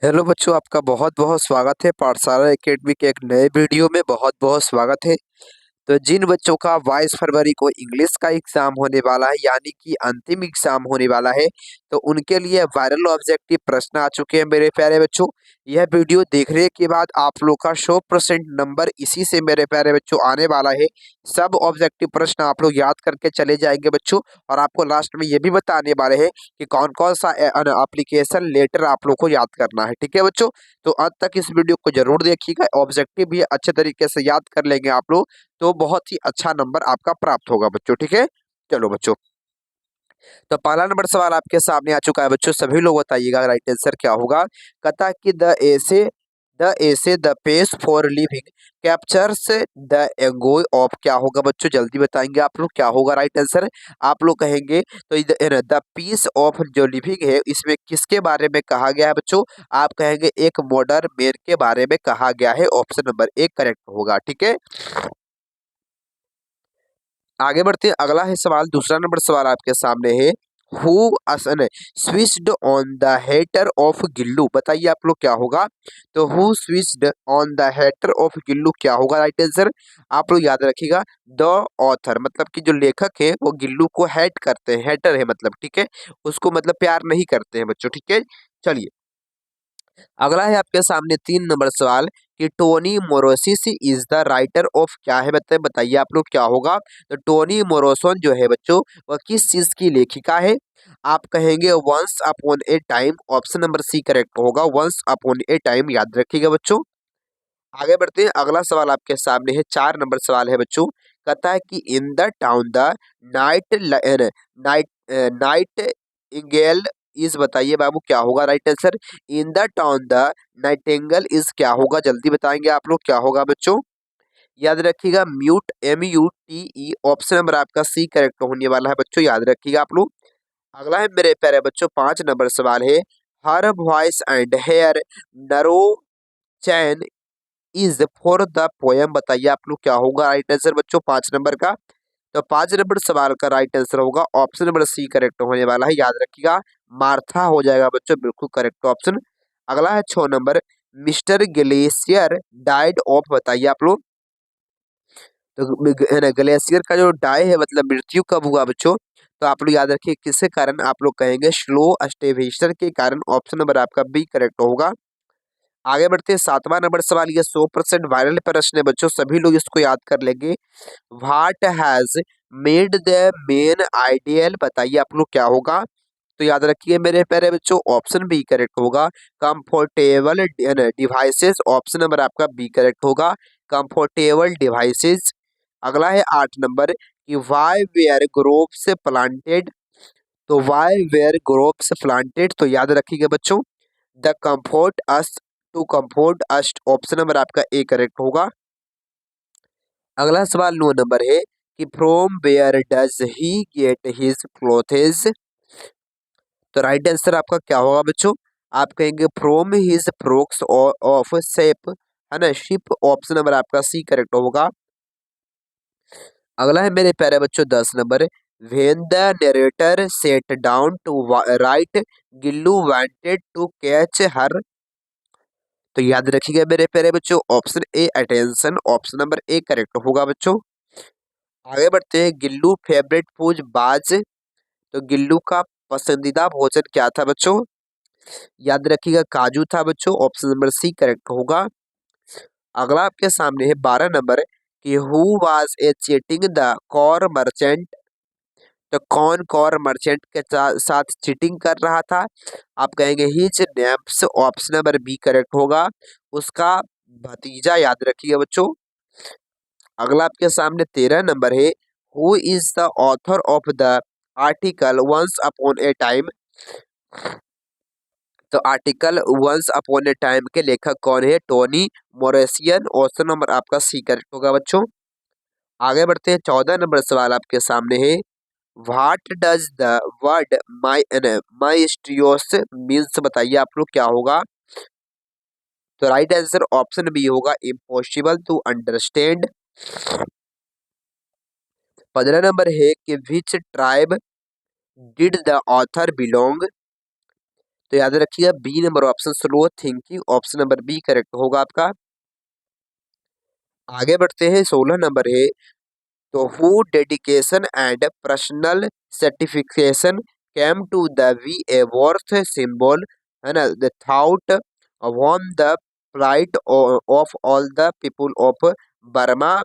Hello बच्चों, आपका बहुत बहुत स्वागत है पाठशाला एकेडमी के एक नए वीडियो में। बहुत बहुत स्वागत है। तो जिन बच्चों का 22 फरवरी को इंग्लिश का एग्जाम होने वाला है, यानी कि अंतिम एग्जाम होने वाला है, तो उनके लिए वायरल ऑब्जेक्टिव प्रश्न आ चुके हैं मेरे प्यारे बच्चों। यह वीडियो देखने के बाद आप लोग का 100% नंबर इसी से मेरे प्यारे बच्चों आने वाला है। सब ऑब्जेक्टिव प्रश्न आप लोग याद करके चले जाएंगे बच्चों, और आपको लास्ट में ये भी बताने वाले हैं कि कौन कौन सा एप्लीकेशन लेटर आप लोग को याद करना है। ठीक है बच्चों, तो अंत तक इस वीडियो को जरूर देखिएगा। ऑब्जेक्टिव भी अच्छे तरीके से याद कर लेंगे आप लोग, तो बहुत ही अच्छा नंबर आपका प्राप्त होगा बच्चों। ठीक है, चलो बच्चों, तो पहला नंबर सवाल आपके सामने आ चुका है बच्चों। सभी लोग बताइएगा राइट आंसर क्या होगा। कहता कि the pace for living captures the ego of, क्या होगा बच्चों, जल्दी बताएंगे आप लोग क्या होगा राइट आंसर। आप लोग कहेंगे तो द पीस ऑफ जो लिविंग है, इसमें किसके बारे में कहा गया है बच्चों। आप कहेंगे एक मॉडर्न मैन के बारे में कहा गया है। ऑप्शन नंबर एक करेक्ट होगा। ठीक है, आगे बढ़ते हैं। अगला है सवाल, दूसरा नंबर सवाल आपके सामने है। हु असन switched on the heater of Gillu, बताइए आप लोग क्या होगा। तो who switched on the heater of Gillu क्या होगा राइट आंसर। आप लोग याद रखिएगा, द ऑथर मतलब कि जो लेखक है वो गिल्लू को हेट करते हैं। हेटर है मतलब, ठीक है, उसको मतलब प्यार नहीं करते हैं बच्चों। ठीक है, चलिए अगला है आपके सामने 3 नंबर सवाल कि Toni Morrison is the writer of, क्या है बताइए आप लोग क्या होगा। तो टोनी मोरोसन जो है बच्चों, वह किस चीज की लेखिका है। आप कहेंगे once upon a time. Option number C correct होगा, वंस अपॉन ए टाइम, याद रखिएगा बच्चों। आगे बढ़ते हैं। अगला सवाल आपके सामने है, 4 नंबर सवाल है बच्चों। कहता है कि in the town the night night nightingale is, बताइए बाबू क्या होगा right answer. In the town the nightingale is क्या होगा, जल्दी बताएंगे आप लोग क्या होगा बच्चों। याद रखिएगा म्यूट, MUTE। ऑप्शन नंबर आपका सी करेक्ट होने वाला है बच्चों, याद रखिएगा आप लोग। अगला है मेरे प्यारे बच्चों, 5 नंबर सवाल है। हर वॉइस एंड हेयर नरो चैन इज फॉर द पोयम, बताइए आप लोग क्या होगा राइट आंसर बच्चों 5 नंबर का। तो 5 नंबर सवाल का राइट आंसर होगा ऑप्शन नंबर सी करेक्ट होने वाला है, याद रखिएगा मार्था हो जाएगा बच्चों, बिल्कुल करेक्ट ऑप्शन। अगला है 6 number, mister glacier died of, बताइए आप लोग। तो ग्लेशियर का जो डाई है मतलब मृत्यु कब हुआ बच्चों। तो आप लोग याद रखिए किसके कारण, आप लोग कहेंगे स्लो स्टेवेशन के कारण। ऑप्शन नंबर आपका बी करेक्ट होगा। आगे बढ़ते हैं। 7वां नंबर सवाल, ये 100% वायरल प्रश्न है बच्चों, सभी लोग इसको याद कर लेंगे। What has made the main ideal, बताइए आप लोग क्या होगा। तो याद रखिए मेरे प्यारे बच्चों, ऑप्शन बी करेक्ट होगा, कंफर्टेबल डिवाइसेस। ऑप्शन नंबर आपका बी करेक्ट होगा, कंफर्टेबल डिवाइसेस। अगला है 8 नंबर कि वाई वेयर ग्रोव्स प्लांटेड। तो वाई वेयर ग्रोव्स प्लांटेड, तो याद रखिएगा बच्चों the comfort us to comfort us. Option number आपका ए करेक्ट होगा। अगला सवाल 9 नंबर है कि from where does he get his clothes. तो राइट आंसर आपका क्या होगा बच्चों। आप कहेंगे from his frocks of shape, है ना, शिप। ऑप्शन नंबर आपका सी करेक्ट होगा। अगला है मेरे प्यारे बच्चों 10 number, when the narrator sat down to write Gillu wanted to catch her. तो याद रखिएगा मेरे प्यारे बच्चों, option A attention. Option number A correct होगा बच्चों। आगे बढ़ते हैं। गिल्लू फेवरेट फूड बाज, तो गिल्लू का पसंदीदा भोजन क्या था बच्चों। याद रखिएगा काजू था बच्चों। ऑप्शन नंबर सी करेक्ट होगा। अगला आपके सामने है 12 नंबर कि who was a cheating the corn merchant. तो कौन कॉर मर्चेंट के साथ चीटिंग कर रहा था। आप कहेंगे his names. Option number B correct होगा, उसका भतीजा, याद रखिए बच्चों। अगला आपके सामने 13 नंबर है, who is the author of the article once upon a time. तो article once upon a time के लेखक कौन है, टोनी मोरेसियन। ऑप्शन नंबर आपका सी करेक्ट होगा बच्चों। आगे बढ़ते हैं। 14 नंबर सवाल आपके सामने है। What does the word mysterious means, बताइए आप लोग क्या होगा। तो राइट आंसर ऑप्शन बी होगा, इम्पॉसिबल टू अंडरस्टैंड। 15 नंबर है कि which tribe did the author belong. तो याद रखिएगा B number option slow thinking, option number B correct होगा आपका। आगे बढ़ते हैं, 16 नंबर है, तो who dedication and personal certification came to the we a worth symbol, है ना, the thought won the pride of all the people of Burma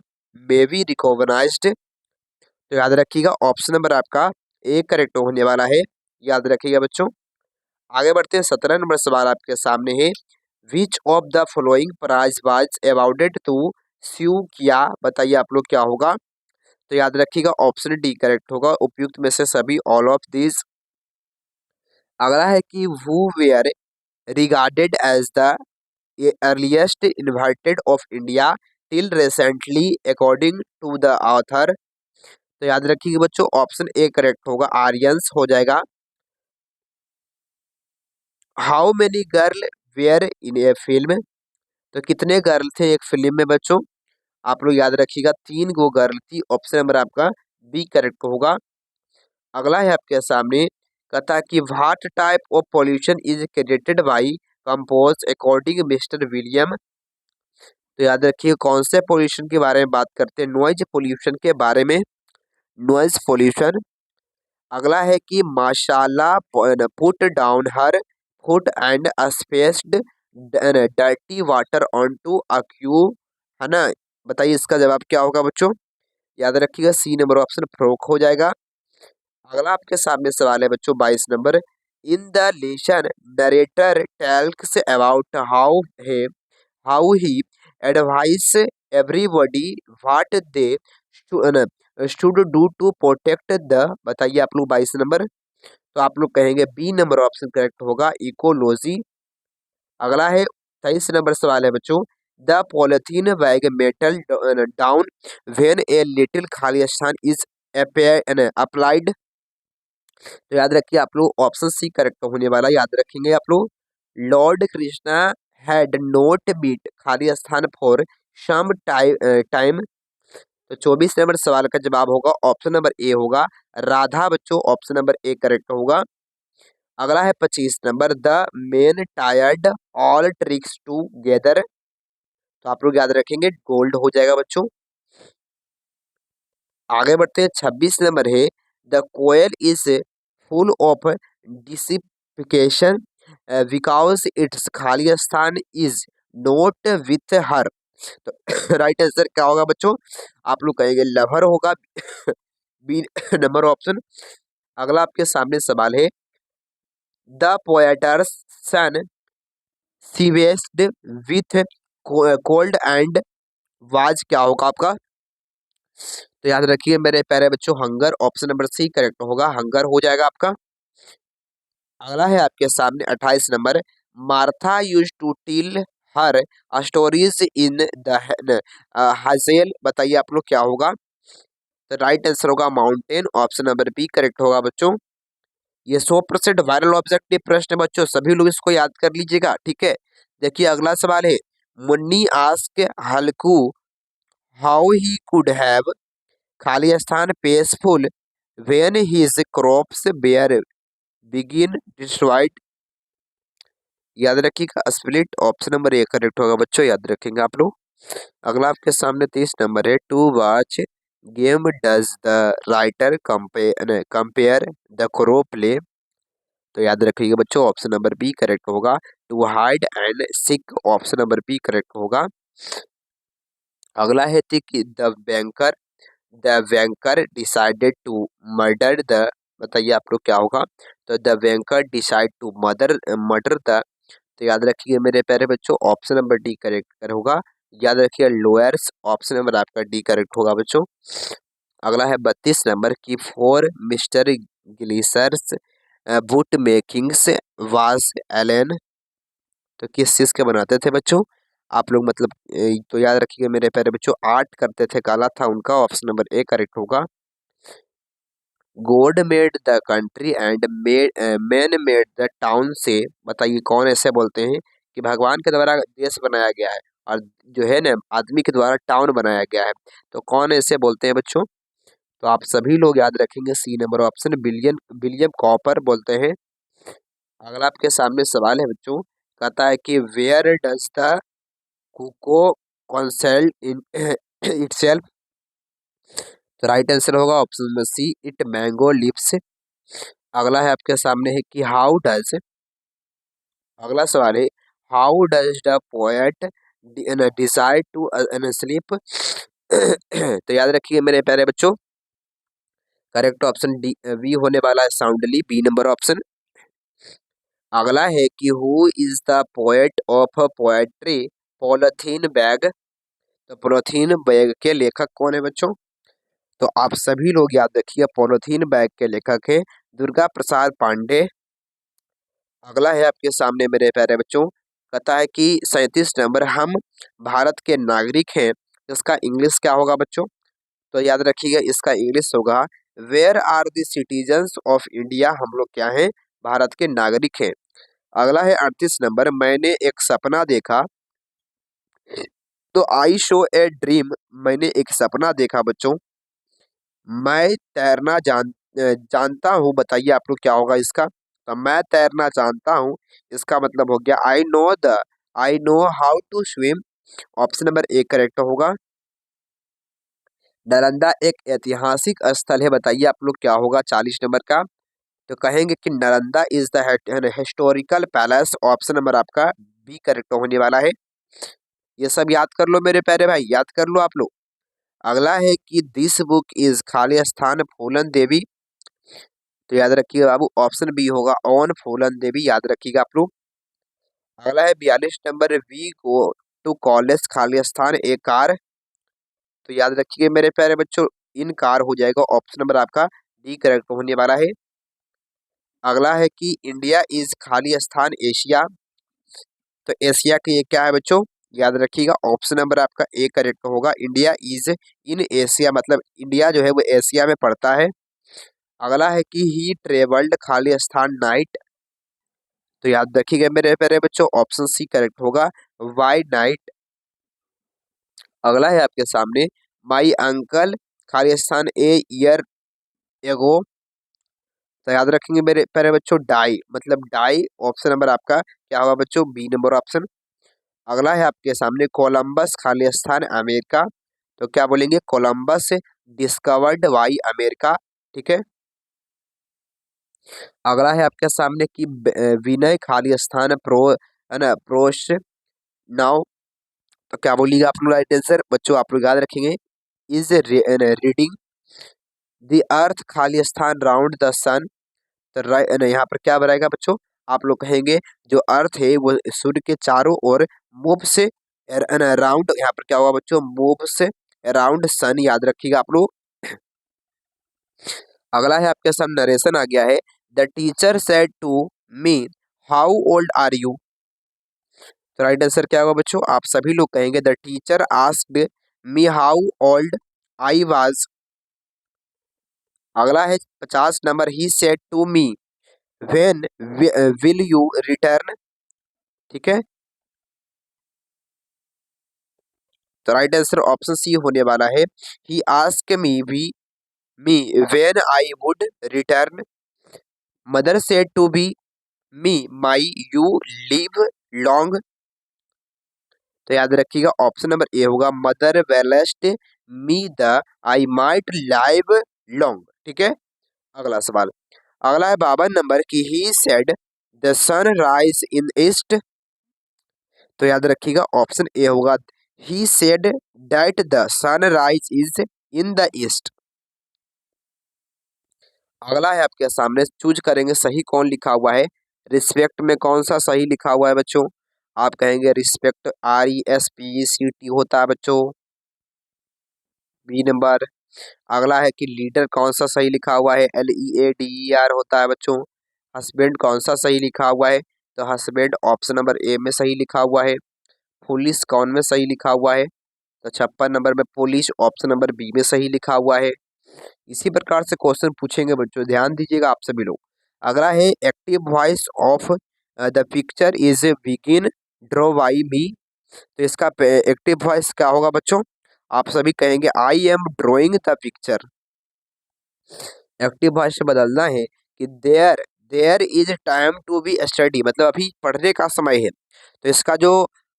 may be recognised. तो याद रखिएगा ऑप्शन नंबर आपका ए करेक्ट होने वाला है, याद रखिएगा बच्चों। आगे बढ़ते हैं, 17 नंबर सवाल आपके सामने है, which of the following prize was awarded to Sue किया, बताइए आप लोग क्या होगा। तो याद रखिएगा ऑप्शन डी करेक्ट होगा, उपयुक्त में से सभी, ऑल ऑफ दिस। अगला है कि who were regarded as the earliest inverted of India till recently according to the author. तो याद रखिएगा बच्चों ऑप्शन ए करेक्ट होगा, आर्यंस हो जाएगा। How many girl were in a film, तो कितने गर्ल थे एक फिल्म में बच्चों, आप लोग याद रखिएगा 3 गो गर्ल थी, ऑप्शन नंबर आपका बी करेक्ट होगा। अगला है आपके सामने, कहता है कि what type of pollution is created by compose according mister William. तो याद रखिए कौन से पॉल्यूशन के बारे में बात करते हैं, नॉइज पॉल्यूशन के बारे में, नॉइज पॉल्यूशन। अगला है कि माशाला put down her foot and spaced dirty water on to अक्यू, है ना, बताइए इसका जवाब क्या होगा बच्चों। याद रखिएगा सी नंबर ऑप्शन फ्रोक हो जाएगा। अगला आपके सामने सवाल है बच्चों 22 number, in the lesson narrator tells about how he advise everybody what they should do to protect the, बताइए आप लोग 22 नंबर। तो आप लोग कहेंगे बी नंबर ऑप्शन करेक्ट होगा, इकोलॉजी। अगला है 23 नंबर सवाल है बच्चों, द पॉलिथीन बैग मेटल डाउन व्हेन ए लिटिल खाली स्थान इज अप्लाइड। तो याद रखिए आप लोग ऑप्शन सी करेक्ट होने वाला, याद रखेंगे आप लोग। Lord Krishna had not beat खाली स्थान फॉर सम टाइम। तो 24 नंबर सवाल का जवाब होगा ऑप्शन नंबर ए होगा, राधा बच्चों, ऑप्शन नंबर ए करेक्ट होगा। अगला है 25 number, the men tired all tricks together. तो आप लोग याद रखेंगे गोल्ड हो जाएगा बच्चों। आगे बढ़ते हैं, 26 नंबर है, the koel is full of डिसिफिकेशन बिकॉज इट्स खाली स्थान इज नोट विथ हर। तो राइट आंसर क्या होगा बच्चों, आप लोग कहेंगे लवर होगा, बी नंबर ऑप्शन। अगला आपके सामने सवाल है, the poet's son seized with cold and was, क्या होगा आपका। तो याद रखिए मेरे प्यारे बच्चों, hunger, option number C correct होगा, हंगर हो जाएगा आपका। अगला है आपके सामने 28 number, Martha use to tell her stories in the hazel, बताइए आप लोग क्या होगा। तो राइट आंसर होगा mountain, option number B correct होगा बच्चों। ये 100% वायरल ऑब्जेक्टिव प्रश्न है बच्चों, सभी लोग इसको याद कर लीजिएगा, ठीक है। देखिए अगला सवाल है, Munni ask Halku how he could have, खाली स्थान peaceful when his crops were बिगिन डिस्ट्रॉयड। याद रखिएगा split, option number A correct होगा बच्चों, याद रखेंगे आप लोग। अगला आपके सामने 30 नंबर है, to watch game does the writer compare the crow play. तो याद रखिएगा बच्चों ऑप्शन नंबर बी करेक्ट होगा, to hide and seek, option number B correct होगा। अगला है कि the banker decided to murder the, बताइए आप लोग क्या होगा। तो the banker decide to murder the. तो याद रखिए मेरे प्यारे बच्चों ऑप्शन नंबर डी करेक्ट होगा, याद रखिए लोअर्स, ऑप्शन नंबर आपका डी करेक्ट होगा बच्चों। अगला है 32 नंबर की फोर मिस्टर ग्लीसर्स बुट मेकिंग्स वाज एलन। तो किस चीज़ के बनाते थे बच्चों, आप लोग मतलब तो याद रखिए मेरे प्यारे बच्चों, आर्ट करते थे, काला था उनका, ऑप्शन नंबर ए करेक्ट होगा। God made the country and man made the town से, बताइए कौन ऐसे बोलते हैं कि भगवान के द्वारा देश बनाया गया है और जो है ना आदमी के द्वारा टाउन बनाया गया है, तो कौन ऐसे बोलते हैं बच्चों। तो आप सभी लोग याद रखेंगे C number option, William Cowper बोलते हैं। अगला आपके सामने सवाल है बच्चों, कहता है कि where does the cuckoo consult in itself. तो राइट आंसर होगा option number C, it mango lips. अगला है आपके सामने है कि हाउ डज, अगला सवाल है how does the poet decide to sleep. तो याद रखिए मेरे प्यारे बच्चों, करेक्ट ऑप्शन डी बी होने वाला है, साउंडली, बी नंबर ऑप्शन। अगला है कि who is the poet of poetry polythene bag. तो पॉलिथीन बैग के लेखक कौन है बच्चों? तो आप सभी लोग याद रखिए, पॉलिथीन बैग के लेखक है दुर्गा प्रसाद पांडे। अगला है आपके सामने मेरे प्यारे बच्चों, कहता है कि 37 नंबर, हम भारत के नागरिक हैं, इसका इंग्लिश क्या होगा बच्चों? तो याद रखिएगा, इसका इंग्लिश होगा where are the citizens of India. हम लोग क्या हैं? भारत के नागरिक हैं। अगला है 38 नंबर, मैंने एक सपना देखा। तो आई शो ए ड्रीम, मैंने एक सपना देखा बच्चों। मैं तैरना जानता हूँ, बताइए आप लोग क्या होगा इसका? तो मैं तैरना जानता हूँ, इसका मतलब हो गया I know how to swim. Option number A correct होगा। नालंदा एक ऐतिहासिक स्थल है, बताइए आप लोग क्या होगा 40 नंबर का? तो कहेंगे कि Nalanda is the historical palace. Option number आपका बी करेक्ट होने वाला है। ये सब याद कर लो मेरे प्यारे भाई, याद कर लो आप लोग। अगला है कि दिस बुक इज खाली स्थान फूलन देवी। तो याद रखिएगा बाबू, ऑप्शन बी होगा ऑन फूलन देवी, याद रखिएगा आप लोग। अगला है 42 number, we go to college खाली स्थान ए कार। तो याद रखिए मेरे प्यारे बच्चों, इन कार हो जाएगा, ऑप्शन नंबर आपका डी करेक्ट होने वाला है। अगला है कि इंडिया इज खाली स्थान एशिया। तो एशिया के ये क्या है बच्चों? याद रखिएगा, ऑप्शन नंबर आपका ए करेक्ट होगा, इंडिया इज इन एशिया, मतलब इंडिया जो है वो एशिया में पड़ता है। अगला है कि ही ट्रेवल्ड खाली स्थान नाइट। तो याद रखिएगा मेरे प्यारे बच्चों, ऑप्शन सी करेक्ट होगा, वाई नाइट। अगला है आपके सामने, माई अंकल खाली स्थान ए ईयर एगो। तो याद रखेंगे मेरे प्यारे बच्चों, डाई, मतलब डाई, ऑप्शन नंबर आपका क्या होगा बच्चों? B number option. अगला है आपके सामने, कोलंबस खाली स्थान अमेरिका। तो क्या बोलेंगे? Columbus discovered why America. ठीक है। अगला है आपके सामने कि विनय खाली स्थान प्रो है ना प्रोश नाउ। तो क्या बोलिएगा आप लोग? राइट आंसर बच्चों आप लोग याद रखेंगे, इज रीडिंग द अर्थ खाली स्थान राउंड द सन। तो यहाँ पर क्या बनाएगा बच्चों? आप लोग कहेंगे जो अर्थ है वो सूर्य के चारों ओर मूव से अराउंड, यहाँ पर क्या होगा बच्चों? मूव से अराउंड सन, याद रखिएगा आप लोग। अगला है आपके सामने नरेशन आ गया है, the teacher said to me how old are you. तो राइट आंसर क्या होगा बच्चों? आप सभी लोग कहेंगे the teacher asked me how old I was. अगला है 50 number, he said to me when will you return. ठीक है। तो राइट आंसर ऑप्शन सी होने वाला है, he ask me when I would return. Mother said to be me my you live long. तो याद रखिएगा, ऑप्शन नंबर ए होगा, mother blessed me the I might live long. ठीक है। अगला सवाल, अगला है 52 नंबर की, he said the sun rise in east. तो याद रखिएगा, ऑप्शन ए होगा, he said that the sun rise is in the east. अगला है आपके सामने, चूज करेंगे सही कौन लिखा हुआ है। रिस्पेक्ट में कौन सा सही लिखा हुआ है बच्चों? आप कहेंगे रिस्पेक्ट RESPECT होता है बच्चों, बी नंबर। अगला है कि लीडर कौन सा सही लिखा हुआ है? LEADER होता है बच्चों। हस्बैंड कौन सा सही लिखा हुआ है? तो हस्बैंड ऑप्शन नंबर ए में सही लिखा हुआ है। पुलिस कौन में सही लिखा हुआ है? तो 56 नंबर में पुलिस ऑप्शन नंबर बी में सही लिखा हुआ है। इसी प्रकार से क्वेश्चन पूछेंगे बच्चों, ध्यान दीजिएगा आप सभी लोग। अगला है active voice of the picture is बिगिन ड्रॉ बाई मी। तो इसका एक्टिव वॉइस क्या होगा बच्चों? आप सभी कहेंगे I am drawing the picture. Active voice से बदलना है कि there is time to be study, मतलब अभी पढ़ने का समय है। तो इसका जो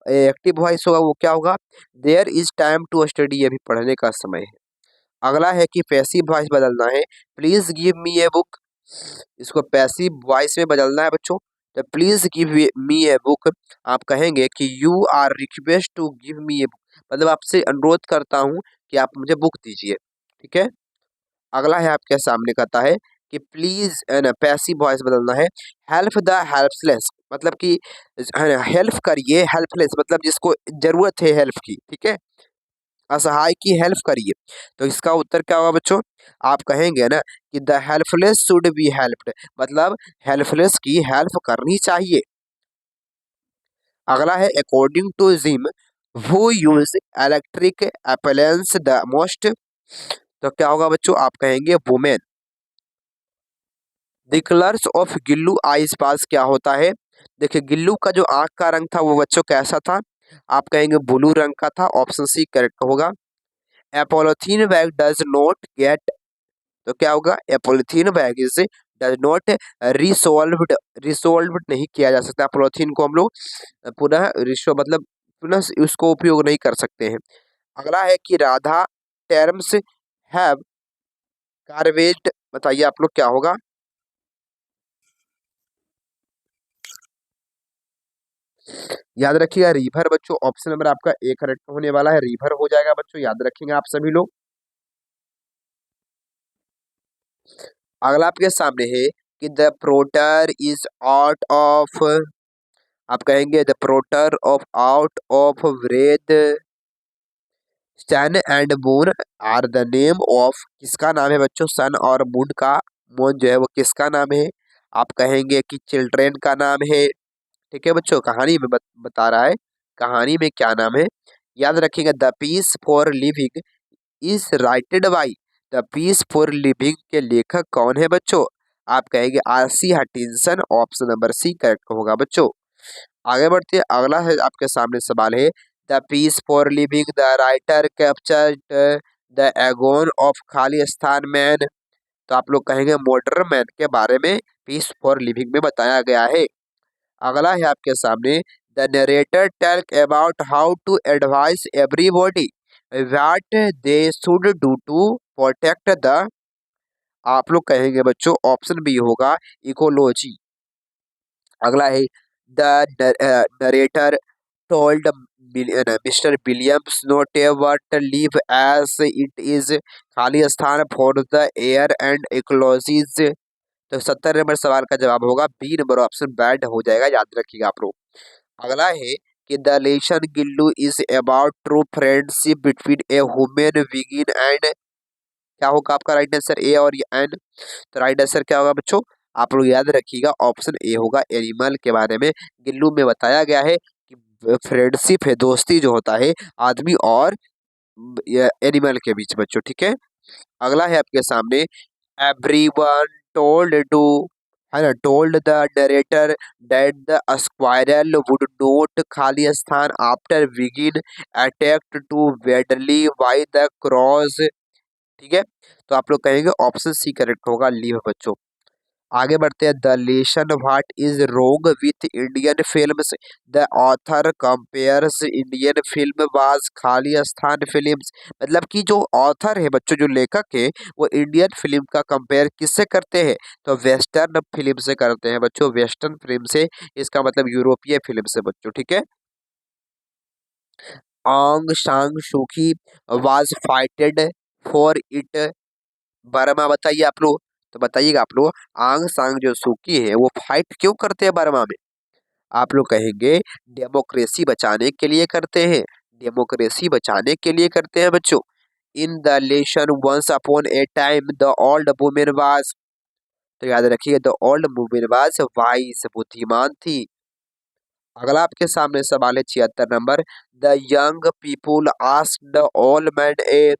एक्टिव वॉइस होगा वो क्या होगा, there is time to study, अभी पढ़ने का समय है। अगला है कि पैसिव वॉइस बदलना है, please give me a book, इसको पैसिव वॉइस में बदलना है बच्चों। तो please give me a book, आप कहेंगे कि you are request to give me a book, मतलब आपसे अनुरोध करता हूँ कि आप मुझे बुक दीजिए, ठीक है। अगला है आपके सामने कहता है कि प्लीज, है ना, पैसिव वॉइस बदलना है, हेल्प द हेल्पलेस, मतलब कि हेल्प करिए, हेल्पलेस मतलब जिसको जरूरत है हेल्प की, ठीक है, असहाय की हेल्प करिए। तो इसका उत्तर क्या होगा बच्चों, आप कहेंगे ना कि the helpless should be helped, मतलब हेल्पलेस की हेल्प करनी चाहिए। अगला है according to Jim who use electric appliance the most, तो क्या होगा बच्चों, आप कहेंगे women. The colours of Gillu eyes pass क्या होता है, देखिए गिल्लू का जो आंख का रंग था वो बच्चों कैसा था, आप कहेंगे ब्लू रंग का था, ऑप्शन सी करेक्ट होगा। A polythene bag does not get, तो क्या होगा, a polythene bag is does not resolved, resolved नहीं किया जा सकता, पॉलिथीन को हम लोग पुनः रिसो मतलब पुनः उसको उपयोग नहीं कर सकते हैं। अगला है कि राधा टर्म्स हैव कार्वेज्ड, बताइए आप लोग क्या होगा। याद रखिएगा रिवर बच्चों, ऑप्शन नंबर आपका ए करेक्ट होने वाला है, रिवर हो जाएगा बच्चों, याद रखेंगे आप सभी लोग। अगला आपके सामने है कि the porter is out of, आप कहेंगे the porter of out of breath, sun and moon are the name of, किसका नाम है बच्चों, सन और मून का, मून जो है वो किसका नाम है, आप कहेंगे कि चिल्ड्रेन का नाम है, ठीक है बच्चों, कहानी में बता रहा है, कहानी में क्या नाम है। याद रखिएगा the piece for living is writed by, the piece for living के लेखक कौन है बच्चों, आप कहेंगे RC Hutchinson, option number C correct होगा बच्चों। आगे बढ़ते हैं, अगला है आपके सामने सवाल है, the piece for living the writer captured the agony of खाली स्थान मैन, तो आप लोग कहेंगे मॉडर्न मैन के बारे में पीस फॉर लिविंग में बताया गया है। अगला है आपके सामने, the narrator talk about how to advice everybody what they should do to protect the, आप लोग कहेंगे बच्चों ऑप्शन बी होगा इकोलॉजी। अगला है the narrator told mister Williams not ever live as it is, खाली स्थान for the air and ecologies, तो 70 नंबर सवाल का जवाब होगा बी नंबर ऑप्शन बैड हो जाएगा, याद रखिएगा आप लोग। अगला है कि the lesson Gillu is about true friendship between a human being and, क्या होगा आपका राइट आंसर, ए और एन, तो राइट आंसर क्या होगा बच्चों, आप लोग याद रखिएगा ऑप्शन ए होगा, एनिमल के बारे में गिल्लू में बताया गया है कि फ्रेंडशिप है, दोस्ती जो होता है आदमी और एनिमल के बीच बच्चों, ठीक है। अगला है आपके सामने, एवरीवन टोल्ड टू, है ना, told the narrator that the squirrel would not, खाली स्थान after begin attacked to badly by the cross, ठीक है, तो आप लोग कहेंगे ऑप्शन सी करेक्ट होगा, लीव बच्चों। आगे बढ़ते हैं, the lesson what is wrong with Indian films, the author compares Indian film was, खाली स्थान फिल्म्स, मतलब कि जो ऑथर है बच्चों, जो लेखक है वो इंडियन फिल्म का कंपेयर किससे करते हैं, तो वेस्टर्न फिल्म से करते हैं बच्चों, वेस्टर्न फिल्म से, इसका मतलब यूरोपीय फिल्म से बच्चों, ठीक है। आंग सांग सूकी was fighted for it Burma, बताइए आप लोग, तो बताइएगा आप लोग, आंग सांग जो सूकी है वो फाइट क्यों करते हैं बर्मा में, आप लोग कहेंगे डेमोक्रेसी बचाने के लिए करते हैं, डेमोक्रेसी बचाने के लिए करते हैं बच्चों। In the lesson once upon a time the old women was, तो याद रखिए the old women was wise, बुद्धिमान थी। अगला आपके सामने सवाल है 76 number, the young people asked all man a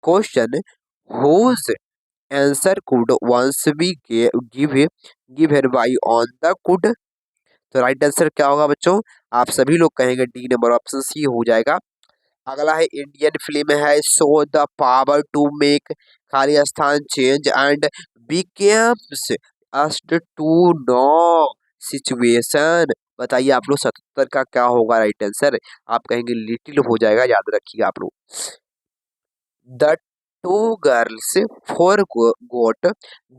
question whose answer could once be give by on the could, तो राइट आंसर क्या होगा बच्चों, आप सभी लोग कहेंगे डी नंबर ऑप्शन सी हो जाएगा। अगला है इंडियन फिल्म है show the power to make, खाली स्थान change and becomes, us to know situation. बताइए आप लोग 77 का क्या होगा राइट आंसर। आप कहेंगे लिटिल हो जाएगा, याद रखिएगा आप लोग। The two girls forgot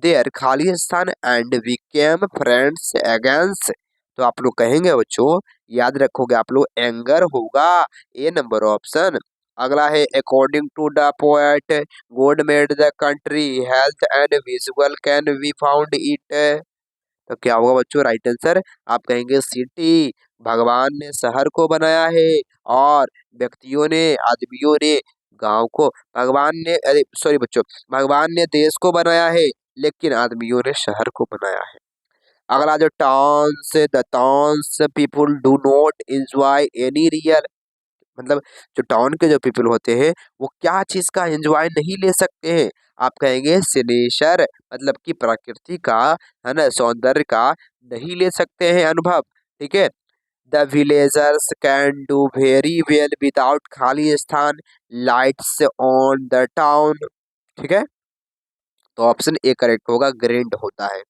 their खालिस्तान एंड बिकेम फ्रेंड्स अगेंस्ट। तो आप लोग कहेंगे बच्चों, याद रखोगे आप लोग, एंगर होगा ए नंबर ऑप्शन। अगला है according to the poet God made the country health and visual can we found it. तो क्या होगा बच्चों राइट आंसर। आप कहेंगे सिटी। भगवान ने शहर को बनाया है और व्यक्तियों ने, आदमियों ने गांव को। भगवान ने, अरे सॉरी बच्चों, भगवान ने देश को बनाया है लेकिन आदमियों ने शहर को बनाया है। अगला जो towns, the towns people do not enjoy any real, मतलब जो टाउन के जो पीपल होते हैं वो क्या चीज का एंजॉय नहीं ले सकते हैं। आप कहेंगे सिनेचर, मतलब कि प्रकृति का, है ना, सौंदर्य का नहीं ले सकते हैं अनुभव। ठीक है। The villagers can do very well without खाली स्थान लाइट्स ऑन द टाउन। ठीक है। तो ऑप्शन ए करेक्ट होगा, ग्रेंड होता है।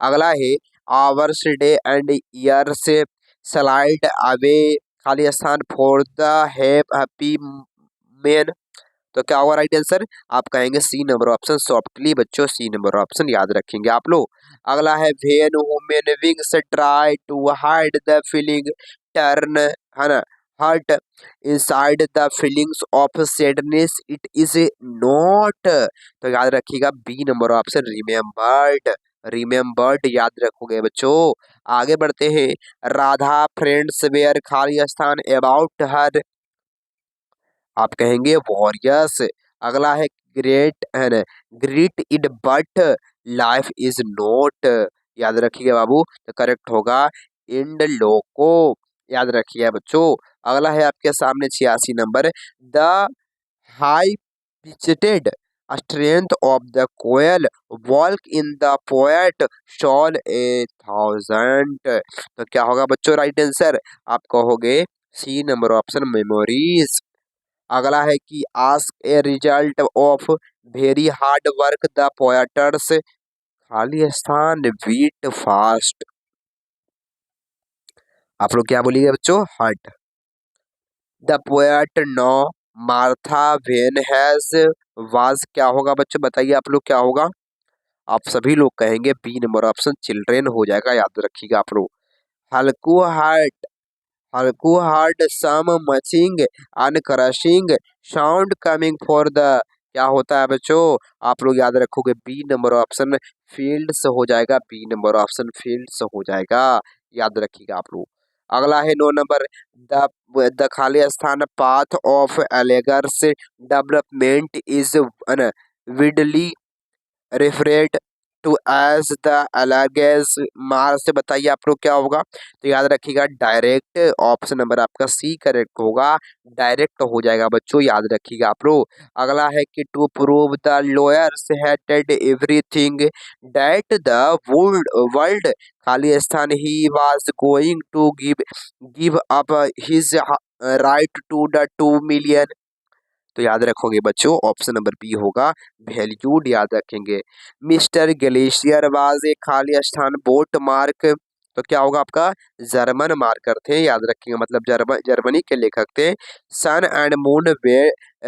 अगला है आवर्स डे एंड ईयर से स्लाइड अवे खाली स्थान फॉर द हैप्पी मैन। तो क्या होगा राइट आंसर। आप कहेंगे सी नंबर ऑप्शन सॉफ्टली। बच्चों सी नंबर ऑप्शन याद रखेंगे आप लोग। अगला है when women wings try to hide the feeling turn, है ना, hurt inside the feelings of sadness it is not. तो याद रखिएगा B number option remembered. Remembered याद रखोगे बच्चों। आगे बढ़ते हैं। राधा फ्रेंड्स वेयर खाली स्थान अबाउट हर। आप कहेंगे वॉरियर्स। अगला है ग्रेट, है ना, greet it but life is note. याद रखिएगा बाबू, तो करेक्ट होगा इंड लोको। याद रखिए बच्चों। अगला है आपके सामने 86 number. The high pitched strength of the koel walk in the poet shall a thousand. तो क्या होगा बच्चों राइट आंसर। आप कहोगे सी नंबर ऑप्शन मेमोरीज। अगला है कि ask a result of very hard work the poet's खाली स्थान बीट फास्ट। आप लोग क्या बोलिए बच्चों, heart. The poet know Martha when has was. क्या होगा बच्चों बताइए आप लोग, क्या होगा। आप सभी लोग कहेंगे बी नंबर ऑप्शन चिल्ड्रेन हो जाएगा, याद रखिएगा आप लोग। Halku heart, Halku heart some munching and crushing sound coming for the. क्या होता है बच्चों। आप लोग याद रखोगे बी नंबर ऑप्शन फील्ड्स हो जाएगा। बी नंबर ऑप्शन फील्ड्स हो जाएगा, याद रखिएगा आप लोग। अगला है 9 नंबर। द द खाली स्थान path of algae's development is widely referred to as the algae's mars से। बताइए आप लोग क्या होगा। तो याद रखिएगा डायरेक्ट। ऑप्शन नंबर आपका सी करेक्ट होगा, डायरेक्ट हो जाएगा बच्चों, याद रखिएगा आप लोग। अगला है कि to prove the lawyers hated everything that the world खाली स्थान he was going to give up his right to the 2 million. तो याद रखोगे बच्चों ऑप्शन नंबर बी होगा वैल्यूड, याद रखेंगे। मिस्टर ग्लेशियर वाज एक खाली स्थान बोट मार्क। तो क्या होगा आपका जर्मन मार्कर थे, याद रखेंगे, मतलब जर्मनी के लेखक थे। Sun and moon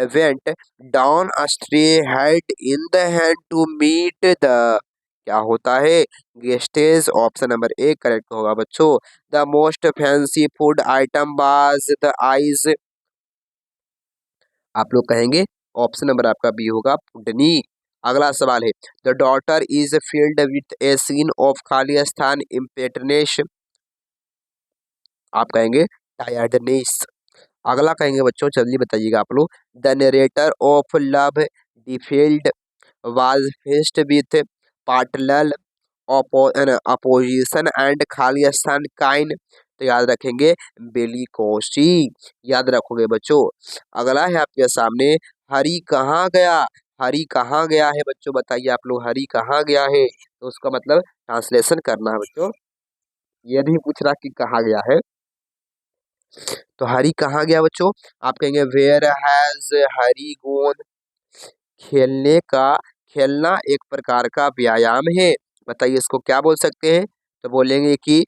went down stray head in the hand to meet the. क्या होता है गेस्टेज। ऑप्शन नंबर ए करेक्ट होगा बच्चों। The most fancy food item was the eyes. आप लोग कहेंगे ऑप्शन नंबर आपका बी होगा पुडनी। अगला सवाल है the daughter is field with a scene of खाली स्थान इम्पेटनेस। आप कहेंगे टायर्डनेस। अगला कहेंगे बच्चों, जल्दी बताइएगा आप लोग। The narrator of love डिफील्ड was faced with partner opposition and खाली स्थान काइन। तो याद रखेंगे बेलिकोसी, याद रखोगे बच्चों। अगला है आपके सामने हरी कहाँ गया। हरी कहाँ गया है बच्चों, बताइए आप लोग, हरी कहाँ गया है। तो उसका मतलब ट्रांसलेशन करना है बच्चों, ये नहीं पूछ रहा कि कहाँ गया है। तो हरी कहाँ गया बच्चों। आप कहेंगे वेयर हैज हरी गोन। खेलने का, खेलना एक प्रकार का व्यायाम है बताइए इसको क्या बोल सकते हैं? तो बोलेंगे कि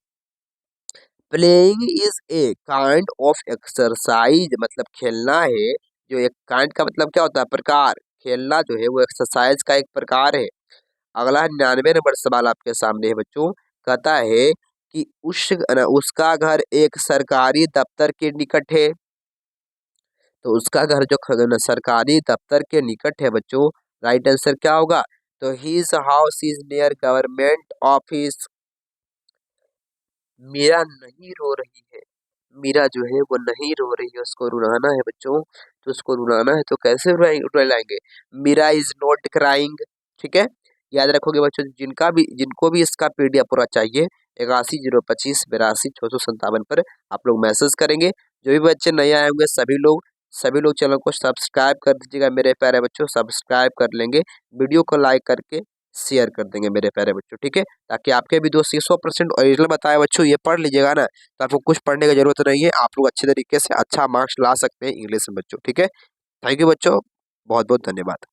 playing is a kind of exercise, मतलब खेलना है। जो एक काइंड का मतलब क्या होता है? प्रकार। खेलना जो है वो एक्सरसाइज का एक प्रकार है। अगला 99 नंबर सवाल आपके सामने है बच्चों। कहता है कि उसका घर एक सरकारी दफ्तर के निकट है। तो उसका घर जो सरकारी दफ्तर के निकट है बच्चों, राइट आंसर क्या होगा? तो his house is near government office. Meera नहीं रो रही है। मीरा जो है वो नहीं रो रही है, उसको रुलाना है बच्चों। तो उसको रुलाना है तो कैसे रुलाएंगे? Meera is not crying. ठीक है, याद रखोगे बच्चों। जिनको भी इसका पीडीएफ पूरा चाहिए, 81 025 82 657 पर आप लोग मैसेज करेंगे। जो भी बच्चे नए आए होंगे सभी लोग चैनल को सब्सक्राइब कर दीजिएगा मेरे प्यारे बच्चों। सब्सक्राइब कर लेंगे, वीडियो को लाइक करके शेयर कर देंगे मेरे प्यारे बच्चों। ठीक है, ताकि आपके भी दोस्त 100% ओरिजिनल बताए बच्चों, ये पढ़ लीजिएगा ना, तो आपको कुछ पढ़ने की जरूरत नहीं है। आप लोग अच्छे तरीके से अच्छा मार्क्स ला सकते हैं इंग्लिश में बच्चों। ठीक है, थैंक यू बच्चों, बहुत बहुत धन्यवाद।